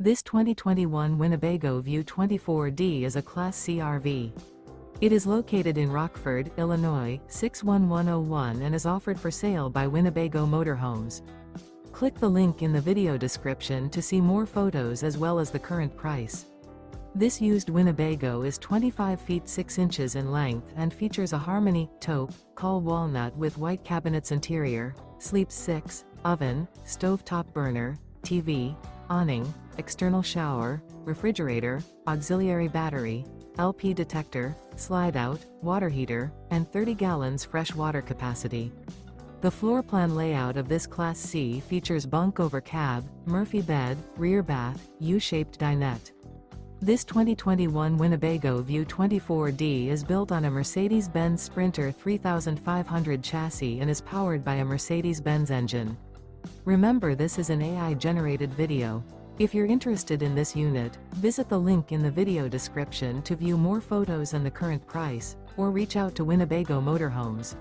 This 2021 Winnebago View 24D is a Class C RV. It is located in Rockford, Illinois, 61101 and is offered for sale by Winnebago Motorhomes. Click the link in the video description to see more photos as well as the current price. This used Winnebago is 25 feet 6 inches in length and features a Harmony, taupe, Call walnut with white cabinets interior, sleeps 6, oven, stovetop burner, TV, awning, external shower, refrigerator, auxiliary battery, LP detector, slide-out, water heater, and 30 gallons fresh water capacity. The floor plan layout of this Class C features bunk over cab, Murphy bed, rear bath, U-shaped dinette. This 2021 Winnebago View 24D is built on a Mercedes-Benz Sprinter 3500 chassis and is powered by a Mercedes-Benz engine. Remember, this is an AI-generated video. If you're interested in this unit, visit the link in the video description to view more photos and the current price, or reach out to Winnebago Motorhomes.